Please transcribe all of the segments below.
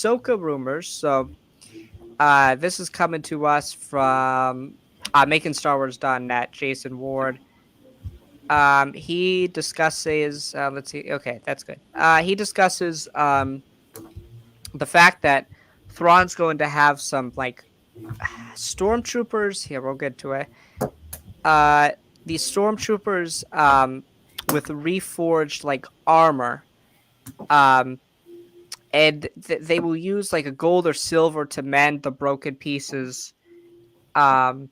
Ahsoka rumors. So this is coming to us from MakingStarWars.net, Jason Ward. He discusses, let's see. Okay, that's good. He discusses the fact that Thrawn's going to have some like stormtroopers. Here, we'll get to it. Uh, these stormtroopers with reforged like armor. Um, and they will use like a gold or silver to mend the broken pieces um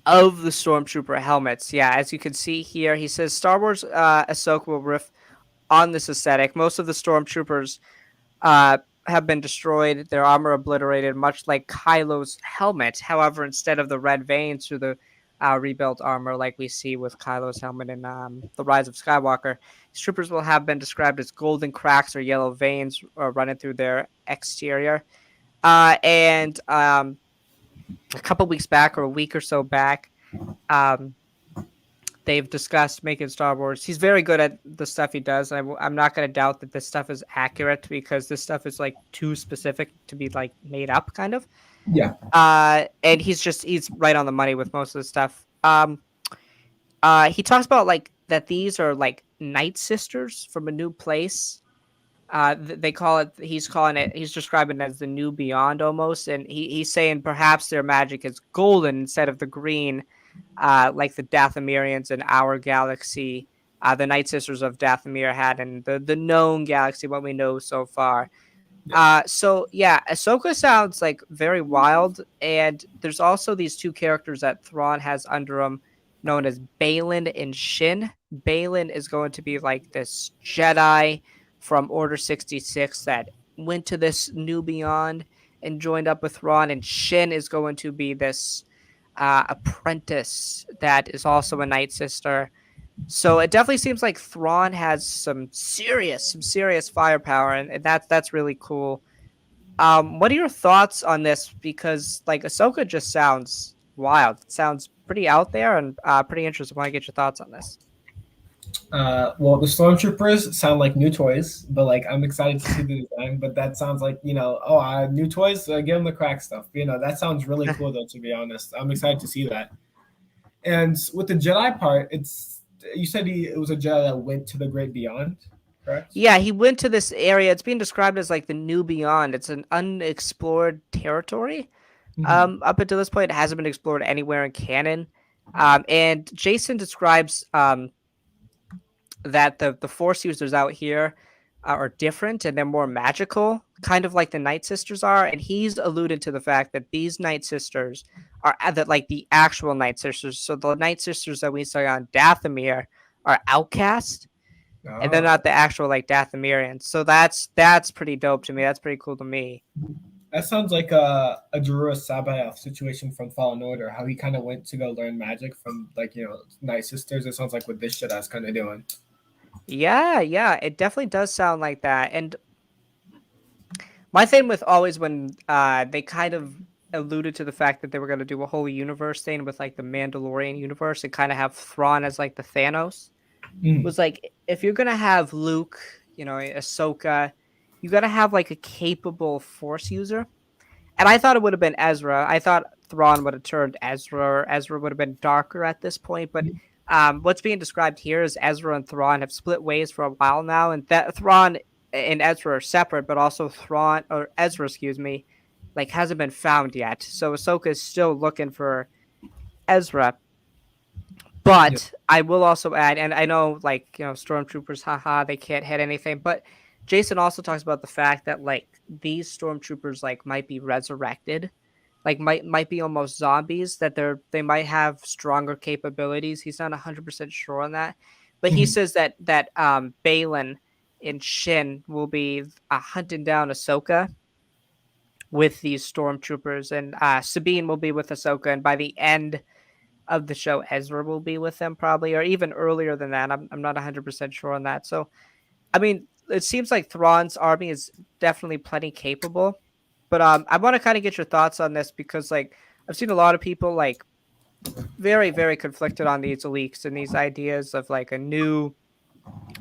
of the stormtrooper helmets. Yeah, as you can see here, he says Star Wars Ahsoka will riff on this aesthetic. Most of the stormtroopers uh have been destroyed, their armor obliterated, much like Kylo's helmet. However, instead of the red veins through the rebuilt armor like we see with Kylo's helmet in The Rise of Skywalker, these troopers will have been described as golden cracks or yellow veins running through their exterior. And A couple weeks back, or a week or so back, um, they've discussed making Star Wars. He's very good at the stuff he does. I'm not going to doubt that this stuff is accurate because this stuff is like too specific to be like made up, kind of. Yeah. And he's right on the money with most of the stuff. He talks about like that these are like Night Sisters from a new place. They call it. He's calling it. He's describing it as the new beyond almost, and he's saying perhaps their magic is golden instead of the green, like the Dathomirians in our galaxy. The Night Sisters of Dathomir had in the known galaxy, what we know so far. So yeah, Ahsoka sounds like very wild, and there's also these two characters that Thrawn has under him, known as Balin and Shin. Balin is going to be like this Jedi from Order 66 that went to this new beyond and joined up with Thrawn, and Shin is going to be this apprentice that is also a Night Sister. So it definitely seems like Thrawn has some serious firepower, and that's really cool. What are your thoughts on this? Because like Ahsoka just sounds wild. It sounds pretty out there and pretty interesting. I want to get your thoughts on this. Well, the stormtroopers sound like new toys, but like I'm excited to see the design. But that sounds like new toys. Give them the crack stuff. That sounds really cool though. To be honest, I'm excited to see that. And with the Jedi part, you said it was a Jedi that went to the Great Beyond, correct? Yeah, he went to this area. It's being described as like the new beyond. It's an unexplored territory. Up until this point, it hasn't been explored anywhere in canon. And Jason describes that the Force users out here are different and they're more magical, kind of like the Night Sisters are. And he's alluded to the fact that these Night Sisters are that like the actual Night Sisters. So the Night Sisters that we saw on Dathomir are outcast, and they're not the actual like Dathomirians. So that's pretty dope to me. That's pretty cool to me. That sounds like a Jorah Sabayoth situation from Fallen Order, how he kind of went to go learn magic from Night Sisters. It sounds like what this Jedi's kind of doing. Yeah, it definitely does sound like that. And my thing with always when they kind of alluded to the fact that they were going to do a whole universe thing with like the Mandalorian universe and kind of have Thrawn as like the Thanos, was like, if you're going to have Luke, Ahsoka, you got to have like a capable Force user. And I thought it would have been Ezra. I thought Thrawn would have turned Ezra, or Ezra would have been darker at this point. But what's being described here is Ezra and Thrawn have split ways for a while now, and that Thrawn and Ezra are separate, but also Ezra, like hasn't been found yet. So Ahsoka is still looking for Ezra. But I will also add, and I know like stormtroopers, haha, they can't hit anything, but Jason also talks about the fact that like these stormtroopers like might be resurrected, like might be almost zombies, that they might have stronger capabilities. He's not 100% sure on that, but he says that Balin and Shin will be hunting down Ahsoka with these stormtroopers, and Sabine will be with Ahsoka, and by the end of the show, Ezra will be with them probably, or even earlier than that. I'm not 100% sure on that. So, I mean, it seems like Thrawn's army is definitely plenty capable, but I want to kind of get your thoughts on this because like I've seen a lot of people like very, very conflicted on these leaks and these ideas of like a new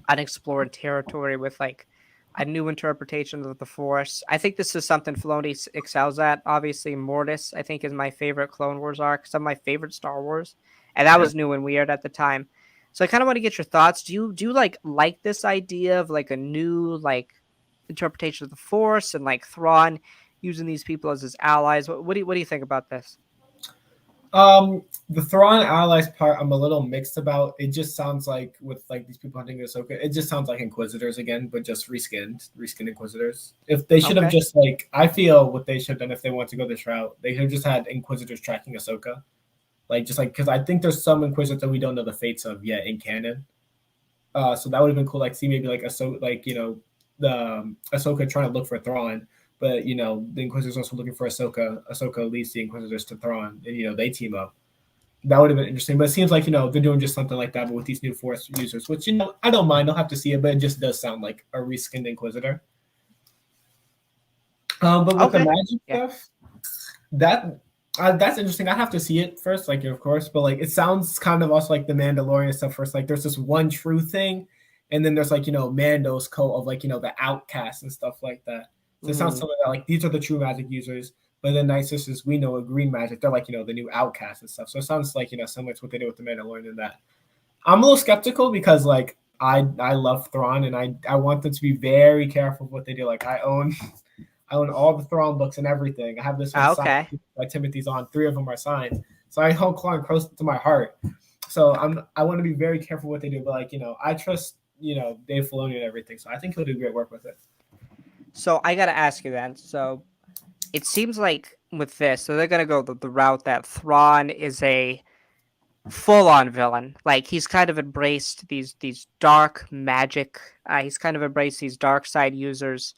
unexplored territory with like a new interpretation of the Force. I think this is something Filoni excels at. Obviously, Mortis, I think, is my favorite Clone Wars arc, some of my favorite Star Wars, and that Yeah. was new and weird at the time. So I kind of want to get your thoughts. Do you like this idea of like a new like interpretation of the Force and like Thrawn using these people as his allies? What do you think about this? The Thrawn allies part, I'm a little mixed about. It just sounds like with like these people hunting Ahsoka, it just sounds like Inquisitors again, but just reskinned Inquisitors. If they should have Okay. just like, I feel what they should have done if they want to go this route, they should have just had Inquisitors tracking Ahsoka, like just like because I think there's some Inquisitors that we don't know the fates of yet in canon. So that would have been cool. Like see maybe like Ahsoka, like the Ahsoka trying to look for Thrawn, but the Inquisitors also looking for Ahsoka. Ahsoka leads the Inquisitors to Thrawn, and they team up. That would have been interesting. But it seems like they're doing just something like that, but with these new Force users, which I don't mind. I'll have to see it, but it just does sound like a reskinned Inquisitor. But with the Okay. magic Yeah. stuff, that's interesting. I have to see it first, like of course, but like it sounds kind of also like the Mandalorian stuff first. Like there's this one true thing, and then there's like Mando's cult of like the outcasts and stuff like that. So it sounds Mm-hmm. something that like these are the true magic users, but the Night Sisters we know are green magic. They're like the new outcasts and stuff. So it sounds like similar to what they did with the Mandalorian in that. I'm a little skeptical because like I love Thrawn and I want them to be very careful with what they do. Like I own all the Thrawn books and everything. I have this one signed Okay. by Timothy's on. 3 of them are signed. So I hold Thrawn close to my heart. So I want to be very careful what they do. But like, I trust, Dave Filoni and everything. So I think he'll do great work with it. So I gotta ask you then. So it seems like with this, so they're gonna go the route that Thrawn is a full-on villain. Like he's kind of embraced these dark magic. He's kind of embraced these dark side users.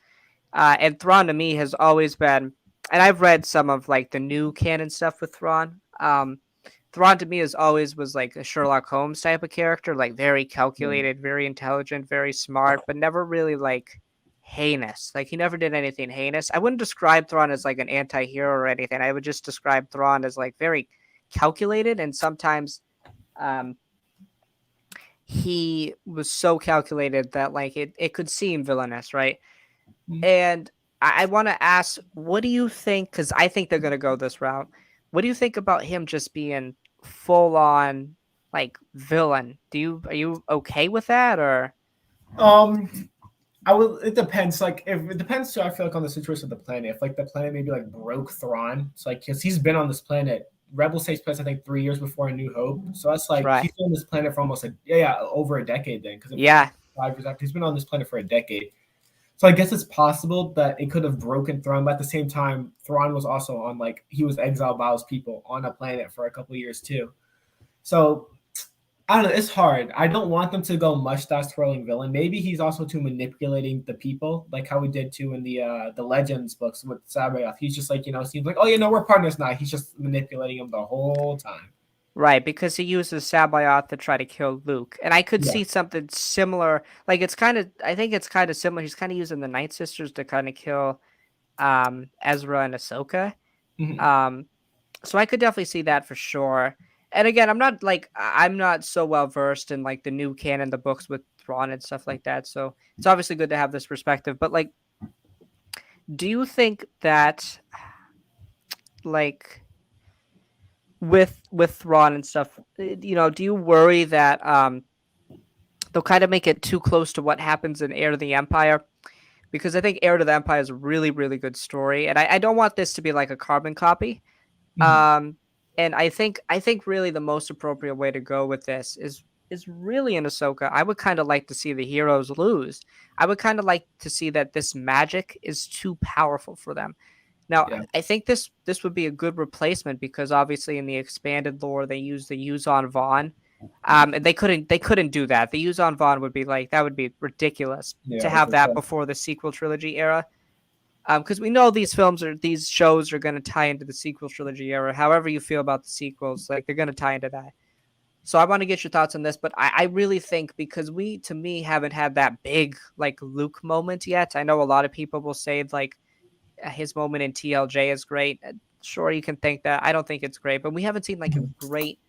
And Thrawn to me has always been, and I've read some of like the new canon stuff with Thrawn. Thrawn to me has always was like a Sherlock Holmes type of character, like very Mm. calculated, very intelligent, very smart, but never really like heinous. Like he never did anything heinous. I wouldn't describe Thrawn as like an anti-hero or anything. I would just describe Thrawn as like very calculated, and sometimes um he was so calculated that like it could seem villainous, right? Mm. And I want to ask, what do you think? Because I think they're going to go this route. What do you think about him just being full on like villain? Are you okay with that or? Um, I will. It depends. Like, if it depends too. I feel like on the situation of the planet. If like the planet maybe like broke Thrawn, it's like because he's been on this planet. Rebels takes place I think 3 years before A New Hope. So that's like Right. he's been on this planet for almost over a decade then because it was Yeah. 5 years after he's been on this planet for a decade. So I guess it's possible that it could have broken Thrawn, but at the same time, Thrawn was also on like he was exiled by his people on a planet for a couple of years too. So I don't know. It's hard. I don't want them to go mustache twirling villain. Maybe he's also too manipulating the people, like how we did too in the Legends books with Sabayoth. He's just like seems like we're partners now. He's just manipulating him the whole time. Right, because he uses Sabayoth to try to kill Luke. And I could Yeah. see something similar. Like I think it's kind of similar. He's kind of using the Night Sisters to kind of kill Ezra and Ahsoka. Mhm. Um so I could definitely see that for sure. And again, I'm not so well versed in like the new canon, the books with Thrawn and stuff like that. So it's obviously good to have this perspective. But like, do you think that like with Thrawn and stuff, do you worry that they'll kind of make it too close to what happens in Heir to the Empire? Because I think Heir to the Empire is a really, really good story, and I don't want this to be like a carbon copy. Mhm. Um, and I think really the most appropriate way to go with this is really in Ahsoka. I would kind of like to see the heroes lose. I would kind of like to see that this magic is too powerful for them. Now, Yeah. I think this would be a good replacement because obviously in the expanded lore they use the Yuzon Vaughn. And they couldn't do that. The Yuzon Vaughn would be like that would be ridiculous to Yeah. have For that sure. before the sequel trilogy era. Because we know these shows are going to tie into the sequel trilogy era. However you feel about the sequels, like they're going to tie into that. So I want to get your thoughts on this, but I really think because we, to me, haven't had that big like Luke moment yet. I know a lot of people will say like his moment in TLJ is great. Sure, you can think that. I don't think it's great, but we haven't seen like a Mhm. great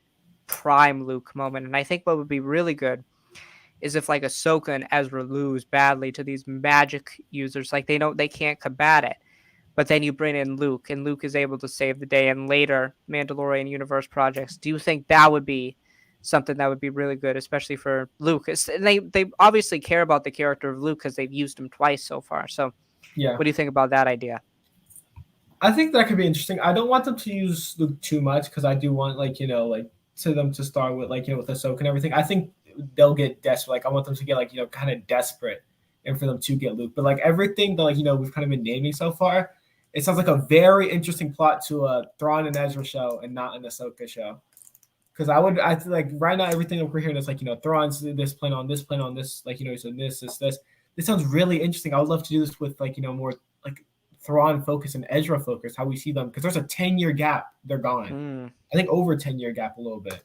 prime Luke moment. And I think what would be really good is if like Ahsoka and Ezra lose badly to these magic users, like they can't combat it. But then you bring in Luke, and Luke is able to save the day. And later Mandalorian universe projects, do you think that would be something that would be really good, especially for Luke? They obviously care about the character of Luke because they've used him twice so far. So, Yeah. what do you think about that idea? I think that could be interesting. I don't want them to use Luke too much because I do want like like to them to start with like with Ahsoka and everything. I think they'll get desperate. Like I want them to get like kind of desperate, and for them to get Luke. But like everything that like we've kind of been naming so far, it sounds like a very interesting plot to a Thrawn and Ezra show and not an Ahsoka show. Because I feel like right now everything that we're hearing is like Thrawn's this plan on this like he's doing this. This sounds really interesting. I would love to do this with like more like Thrawn focus and Ezra focus, how we see them, because there's a 10-year gap. They're gone. I think over a 10-year gap a little bit.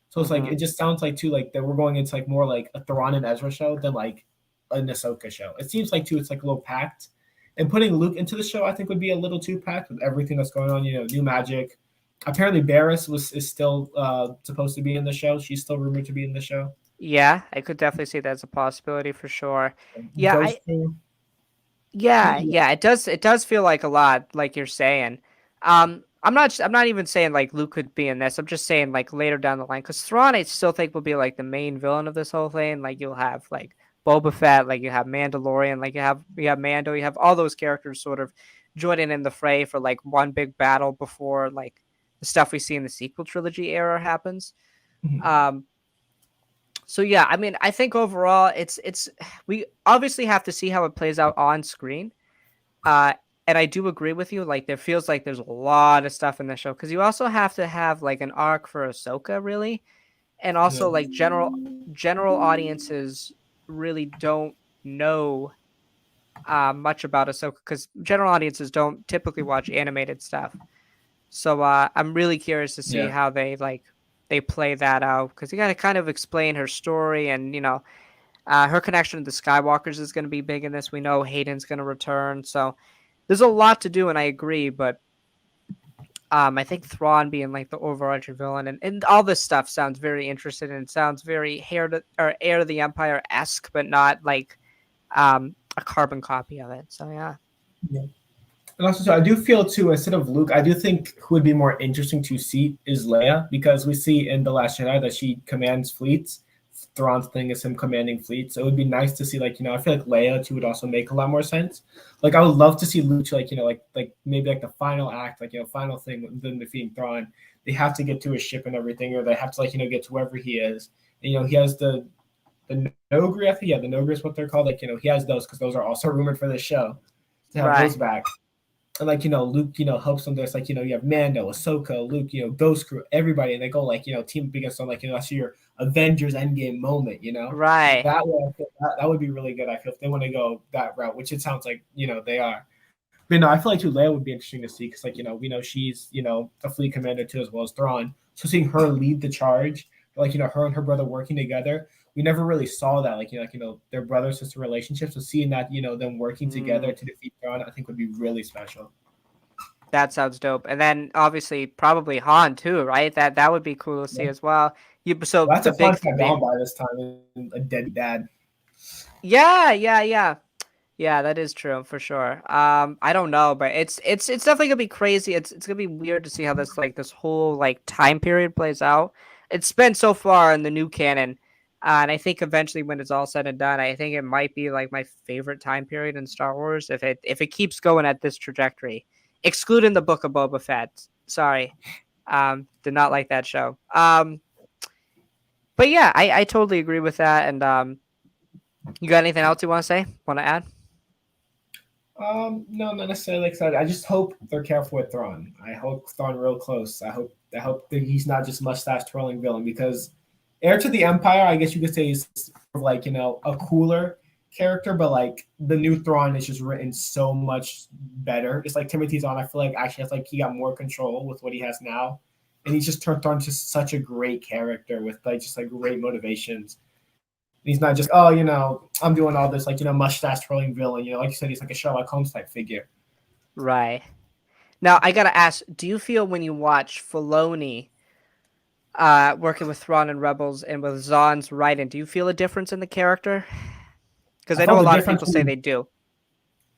So it's like it just sounds like too like that we're going into like more like a Thrawn and Ezra show than like an Ahsoka show. It seems like too it's like a little packed. And putting Luke into the show I think would be a little too packed with everything that's going on, new magic. Apparently Barriss is still supposed to be in the show. She's still rumored to be in the show. Yeah, I could definitely see that as a possibility for sure. Yeah, Ghost Crew. yeah, it does feel like a lot, like you're saying. I'm not even saying like Luke could be in this. I'm just saying like later down the line, because Thrawn I still think will be like the main villain of this whole thing. Like you'll have like Boba Fett, like you have Mandalorian, like you have Mando, you have all those characters sort of joining in the fray for like one big battle before like the stuff we see in the sequel trilogy era happens. Um, so yeah, I mean, I think overall, it's we obviously have to see how it plays out on screen. Uh, and I do agree with you. Like, there feels like there's a lot of stuff in the show because you also have to have like an arc for Ahsoka, really, and also like general audiences really don't know much about Ahsoka because general audiences don't typically watch animated stuff. So I'm really curious to see Yeah. how they play that out because you got to kind of explain her story and her connection to the Skywalkers is going to be big in this. We know Hayden's going to return, so there's a lot to do, and I agree. But I think Thrawn being like the overarching villain and all this stuff sounds very interesting and sounds very heir to the Empire esque, but not like a carbon copy of it. So yeah. Yeah. And also, too, I do feel too, instead of Luke, I do think who would be more interesting to see is Leia, because we see in The Last Jedi that she commands fleets. Thrawn's thing is him commanding fleets. So it would be nice to see, like, I feel like Leia too would also make a lot more sense. Like, I would love to see Luke, like, like maybe like the final act, like, final thing, then defeating Thrawn. They have to get to his ship and everything, or they have to, like, get to wherever he is. And, he has the Nogri, I think, the Nogri is what they're called. Like, he has those because those are also rumored for this show to have those back. And like, Luke, helps them. There's like, you have Mando, Ahsoka, Luke, Ghost Crew, everybody, and they go like, team up against them, like, that's your Avengers Endgame moment, Right. That way, that would be really good. I feel if they want to go that route, which it sounds like, they are. But no, I feel like too Leia would be interesting to see because, like, we know she's, a fleet commander too, as well as Thrawn. So seeing her lead the charge, like, her and her brother working together, we never really saw that, like, their brother sister relationship. So seeing that, them working together to defeat Thrawn, I think would be really special. That sounds dope. And then obviously probably Han too, right? That would be cool to see as well. So That's the a fun big fact gone by this time. A dead dad. Yeah, that is true for sure. I don't know, but it's definitely gonna be crazy. It's gonna be weird to see how this whole like time period plays out. It's been so far in the new canon, and I think eventually when it's all said and done, I think it might be like my favorite time period in Star Wars if it keeps going at this trajectory, excluding the Book of Boba Fett. Sorry, did not like that show. But yeah, I totally agree with that. And you got anything else you want to say? Want to add? No, not necessarily excited. I just hope they're careful with Thrawn. I hope Thrawn real close. I hope that he's not just mustache twirling villain, because heir to the Empire, I guess you could say he's like, a cooler character, but like the new Thrawn is just written so much better. It's like Timothy Zahn, I feel like actually has like he got more control with what he has now. And he's just turned on to such a great character with like just like great motivations. He's not just, I'm doing all this, like, mustache twirling villain. Like you said, he's like a Sherlock Holmes type figure. Right. Now, I got to ask, do you feel when you watch Filoni working with Thrawn and Rebels and with Zahn's writing. Do you feel a difference in the character? Because I I know felt a the lot of difference people when say they do.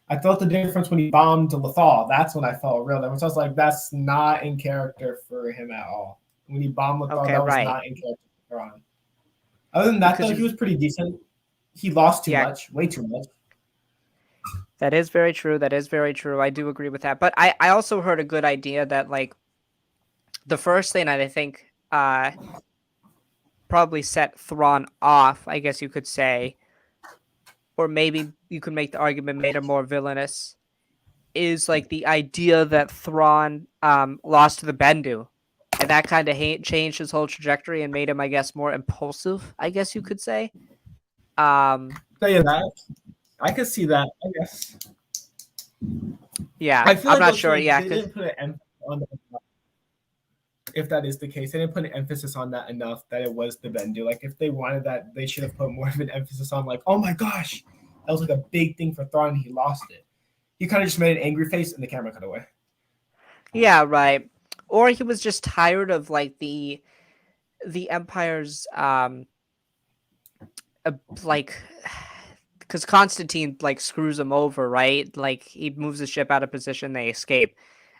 I felt the difference when he bombed Lethal. That's when I felt real difference. I was like, that's not in character for him at all. When he bombed Lethal, Okay, that was right. not in character for Thrawn. Other than that, Because though, he was pretty decent. He lost too yeah, much, way too much. that is very true. That is very true. I do agree with that. But I also heard a good idea that like the first thing that I think probably set Thrawn off, I guess you could say, or maybe you could make the argument made him more villainous, is like the idea that Thrawn lost to the Bendu. And that kind of changed his whole trajectory and made him, I guess, more impulsive, I guess you could say. Um, So yeah, that I could see that. I guess. yeah, I feel I'm like not also sure. like Yeah, they didn't put an emphasis on that. If that is the case, they didn't put an emphasis on that enough that it was the Bendu. Like if they wanted that, they should have put more of an emphasis on like, oh my gosh, that was like a big thing for Thrawn. He lost it. He kind of just made an angry face and the camera cut away. yeah, right. Or he was just tired of like the Empire's like because Constantine like screws him over, right? Like he moves the ship out of position, they escape.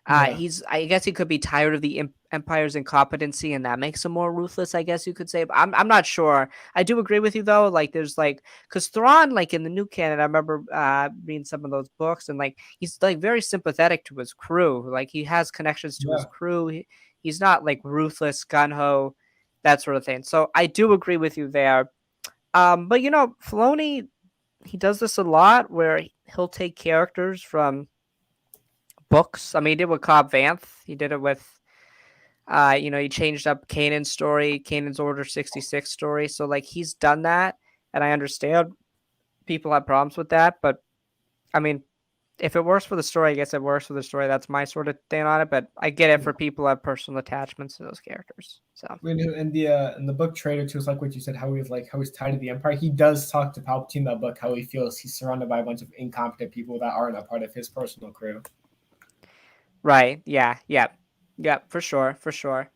Yeah. He's I guess he could be tired of the Empire's incompetency, and that makes him more ruthless. I guess you could say. But I'm not sure. I do agree with you though. Like there's like because Thrawn, like in the new canon, I remember reading some of those books, and like he's like very sympathetic to his crew. Like he has connections to his Yeah. crew. He's not like ruthless, gun ho, that sort of thing. So I do agree with you there. But you know, Filoni, he does this a lot where he'll take characters from books. I mean, he did with Cobb Vanth. He did it with, he changed up Kanan's story, Kanan's Order 66 story. So, like, he's done that. And I understand people have problems with that. But, I mean, if it works for the story, I guess it works for the story. That's my sort of thing on it. But I get it for people who have personal attachments to those characters. So, In the book Traitor too, it's like what you said, how he's tied to the Empire. He does talk to Palpatine in that book, how he feels he's surrounded by a bunch of incompetent people that aren't a part of his personal crew. right. Yeah. Yeah. Yeah. For sure. For sure.